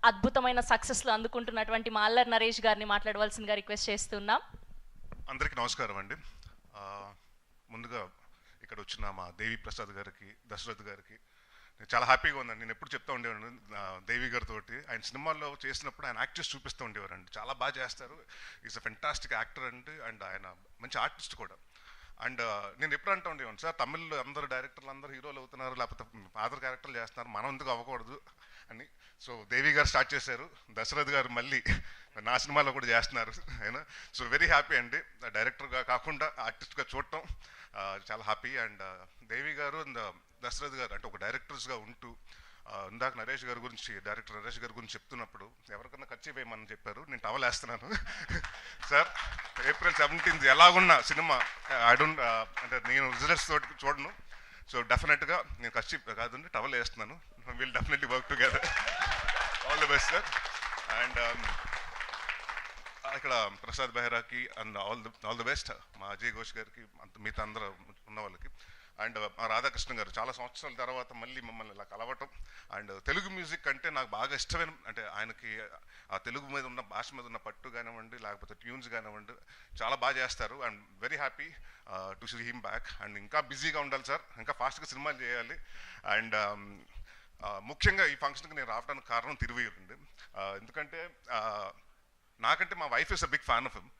అద్భుతమైన సక్సెస్లు అందుకుంటున్నటువంటి మా అల్లరి నరేష్ గారిని మాట్లాడవలసిందిగా రిక్వెస్ట్ చేస్తున్నాం. అందరికీ నమస్కారం అండి. ముందుగా ఇక్కడ వచ్చిన మా దేవి ప్రసాద్ గారికి, దశరథ్ గారికి నేను చాలా హ్యాపీగా ఉందండి. నేను ఎప్పుడు చెప్తూ ఉండేవాడు దేవి గారితో, ఆయన సినిమాల్లో చేసినప్పుడు ఆయన యాక్ట్ చేసి చూపిస్తూ ఉండేవారండి. చాలా బాగా చేస్తారు, ఈజ్ అ ఫెంటాస్టిక్ యాక్టర్ అండి, అండ్ ఆయన మంచి ఆర్టిస్ట్ కూడా. అండ్ నేను ఎప్పుడు అంటూ ఉండేవాను, సార్ తమిళ్లో అందరూ డైరెక్టర్లు అందరూ హీరోలు అవుతున్నారు, లేకపోతే ఫాదర్ క్యారెక్టర్లు చేస్తున్నారు, మనం ఎందుకు అవ్వకూడదు అని. సో దేవి గారు స్టార్ట్ చేశారు, దశరథ్ గారు మళ్ళీ నా సినిమాలో కూడా చేస్తున్నారు ఆయన. సో వెరీ హ్యాపీ అండి, డైరెక్టర్గా కాకుండా ఆర్టిస్ట్గా చూడటం చాలా హ్యాపీ. అండ్ దేవి గారు అండ్ దశరథ్ గారు అంటే ఒక డైరెక్టర్స్గా ఉంటూ, ఇందాక నరేష్ గారి గురించి, డైరెక్టర్ నరేష్ గారి గురించి చెప్తున్నప్పుడు ఎవరికన్నా ఖర్చు వేయమని చెప్పారు, నేను టవల్ వేస్తున్నాను సార్. April 17th ఎలాగున్న సినిమా అంటే నేను రిజల్ట్స్ తోటి చూడను, సో డెఫినెట్గా నేను ఖర్చు కాదండి టవల్ వేస్తున్నాను. Will definitely work together. All the best sir. And ఇక్కడ ప్రసాద్ బెహ్రాకి అండ్ ఆల్ ది బెస్ట్, మా అజయ్ ఘోష్ గారికి, మిగతా అందరూ ఉన్న వాళ్ళకి. అండ్ మా రాధాకృష్ణ గారు చాలా సంవత్సరాల తర్వాత మళ్ళీ మమ్మల్ని ఇలా కలవటం. అండ్ తెలుగు మ్యూజిక్ అంటే నాకు బాగా ఇష్టమైన, అంటే ఆయనకి ఆ తెలుగు మీద ఉన్న భాష మీద ఉన్న పట్టు కానివ్వండి, లేకపోతే ట్యూన్స్ కానివ్వండి, చాలా బాగా చేస్తారు. And very happy to see him back. And ఇంకా బిజీగా ఉండాలి సార్, ఇంకా ఫాస్ట్గా సినిమాలు చేయాలి. అండ్ ముఖ్యంగా ఈ ఫంక్షన్కి నేను రావడానికి కారణం తిరువయ్యూరు అండి. ఎందుకంటే నాకంటే మా wife is a big fan of him.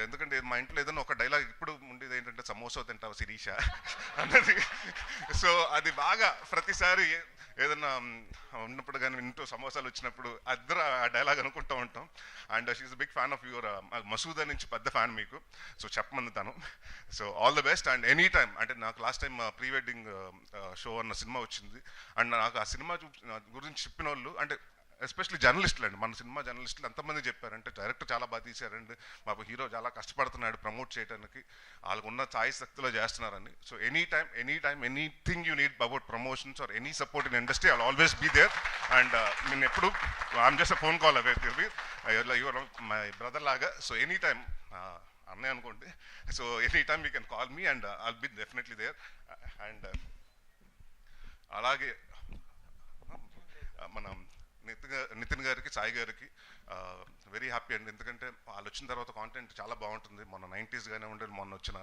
ఎందుకంటే మా ఇంట్లో ఏదైనా ఒక డైలాగ్ ఇప్పుడు ఉండేది ఏంటంటే, సమోసా తింటావు శిరీష అన్నది. సో అది బాగా ప్రతిసారి ఏదైనా ఉన్నప్పుడు కానీ ఇంట్లో సమోసాలు వచ్చినప్పుడు అద్దరు ఆ డైలాగ్ అనుకుంటూ ఉంటాం. And she's big fan of your Masooda నుంచి పెద్ద ఫ్యాన్ మీకు, సో చెప్పమంది తను. So all the best. And any time, అంటే నాకు last time pre wedding show అన్న సినిమా వచ్చింది. అండ్ నాకు ఆ సినిమా గురించి చెప్పిన వాళ్ళు, అంటే ఎస్పెషల్లీ జర్నలిస్టులు అండి, మన సినిమా జర్నలిస్టులు ఎంతమంది చెప్పారంటే, డైరెక్టర్ చాలా బాగా తీశారండి, మాకు హీరో చాలా కష్టపడుతున్నాడు ప్రమోట్ చేయడానికి, వాళ్ళకు ఉన్న ఛాయ్ శక్తిలో చేస్తున్నారని. So any time anything you need about promotions or any support in industry, I always be there. And నేను ఎప్పుడు I'm just phone call away, your my brother లాగా. సో ఎనీ టైమ్ అన్నయ్య అనుకోండి, so any time you can call me and I'll be definitely there. And అలాగే మన నితిన్ గారికి, సాయి గారికి very happy అండి. ఎందుకంటే వాళ్ళు వచ్చిన తర్వాత కాంటెంట్ చాలా బాగుంటుంది. మొన్న 90s కానివ్వండి, మొన్న వచ్చిన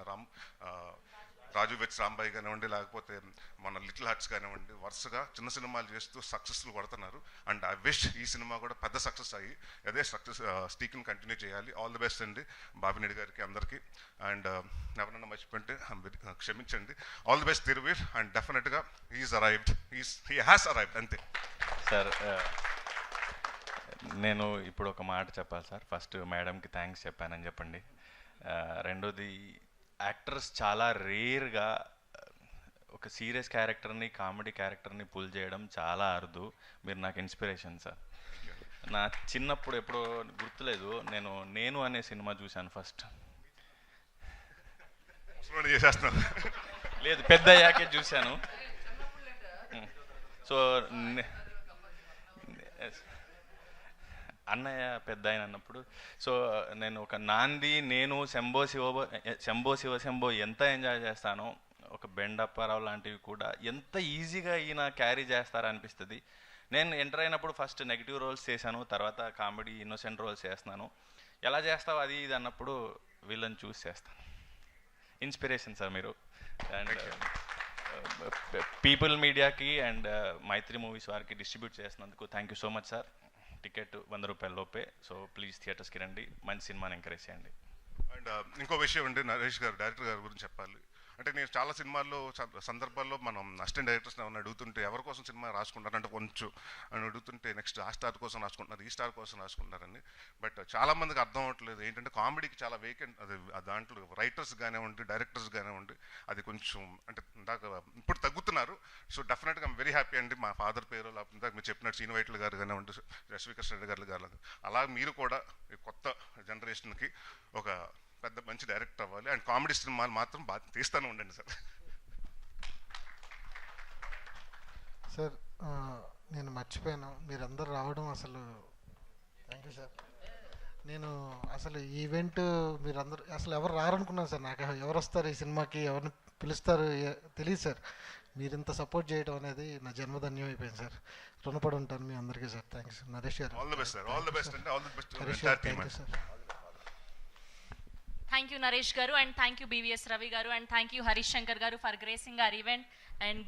రాజు వెచ్ రాంబాయి కానివ్వండి, లేకపోతే మన లిటిల్ హార్ట్స్ కానివ్వండి, వరుసగా చిన్న సినిమాలు చేస్తూ సక్సెస్ఫుల్ కొడుతున్నారు. అండ్ ఐ విష్ ఈ సినిమా కూడా పెద్ద సక్సెస్ అయ్యి అదే సక్సెస్ స్టీక్ని కంటిన్యూ చేయాలి. ఆల్ ది బెస్ట్ అండి బాబినేడి గారికి, అందరికీ. అండ్ ఎవరన్నా మర్చిపోతే క్షమించండి. All the best Thiruveer. And డెఫినెట్గా హీ హ్యాస్ అరైవ్డ్ అంతే సార్. నేను ఇప్పుడు ఒక మాట చెప్పాలి సార్. ఫస్ట్ మేడంకి థ్యాంక్స్ చెప్పానని చెప్పండి. రెండోది, యాక్టర్స్ చాలా రేర్గా ఒక సీరియస్ క్యారెక్టర్ని, కామెడీ క్యారెక్టర్ని పుల్ చేయడం చాలా అరుదు. మీరు నాకు ఇన్స్పిరేషన్ సార్. నా చిన్నప్పుడు ఎప్పుడో గుర్తులేదు, నేను అనే సినిమా చూశాను ఫస్ట్. లేదు, పెద్ద అయ్యాకే చూశాను. సో అన్నయ్య పెద్ద ఆయన అన్నప్పుడు, సో నేను ఒక నాంది, నేను శంభో శివ శంభో ఎంత ఎంజాయ్ చేస్తానో, ఒక బెండప్పారావు లాంటివి కూడా ఎంత ఈజీగా ఈయన క్యారీ చేస్తారనిపిస్తుంది. నేను ఎంటర్ అయినప్పుడు ఫస్ట్ నెగిటివ్ రోల్స్ చేశాను, తర్వాత కామెడీ ఇన్నోసెంట్ రోల్స్ చేస్తున్నాను. ఎలా చేస్తావు అది ఇది అన్నప్పుడు వీళ్ళని చూస్ చేస్తాను. ఇన్స్పిరేషన్ సార్ మీరు. అండ్ పీపుల్ మీడియాకి అండ్ మైత్రి మూవీస్ వారికి డిస్ట్రిబ్యూట్ చేసినందుకు thank you so much sir. Ticket 100 రూపాయల లోపే, సో ప్లీజ్ థియేటర్స్కి రండి, మంచి సినిమాని ఎంకరేజ్ చేయండి. అండ్ ఇంకో విషయం అండి, నరేష్ గారు డైరెక్టర్ గారి గురించి చెప్పాలి. అంటే నేను చాలా సినిమాల్లో సందర్భాల్లో మనం అసిస్టెంట్ డైరెక్టర్స్ ఏమన్నా అడుగుతుంటే, ఎవరి కోసం సినిమా రాసుకుంటారు అంటే కొంచెం అని అడుగుతుంటే, నెక్స్ట్ ఆ స్టార్ కోసం రాసుకుంటున్నారు, ఈ స్టార్ కోసం రాసుకుంటారని. బట్ చాలా మందికి అర్థం అవ్వట్లేదు ఏంటంటే, కామెడీకి చాలా వేకెంట్, అది దాంట్లో రైటర్స్ కానివ్వండి, డైరెక్టర్స్ కానివ్వండి, అది కొంచెం అంటే ఇందాక ఇప్పుడు తగ్గుతున్నారు. సో డెఫినెట్గా ఐమ్ వెరీ హ్యాపీ అండి. మా ఫాదర్ పేరు, లేకపోతే ఇందాక మీరు చెప్పినట్టు శ్రీను వైట్ల గారు కానివ్వండి, రశ్మికృష్ణ రెడ్డి గారు అలా మీరు కూడా ఈ కొత్త జనరేషన్కి ఒక పెద్ద మంచి డైరెక్టర్ అవ్వాలి. అండ్ కామెడీ సినిమాలు మాత్రం బాగా తీస్తూనే ఉండండి సార్. సార్ నేను మర్చిపోయాను, మీరందరూ రావడం అసలు థ్యాంక్ యూ సార్. నేను అసలు ఈవెంట్ మీరందరూ అసలు ఎవరు రారనుకున్నాను సార్. నాకు ఎవరు వస్తారు ఈ సినిమాకి, ఎవరిని పిలుస్తారు తెలియదు సార్. మీరు ఇంత సపోర్ట్ చేయడం అనేది నా జన్మధన్యం అయిపోయింది సార్. రుణపడి ఉంటాను మీ అందరికీ sir. Thanks Naresh garu. All the best sir. All the best అండి. All the best Harish entire garu team. Thank you sir. Thank you Naresh garu, and thank you BVS Ravi garu, and thank you Harish Shankar garu for gracing our event and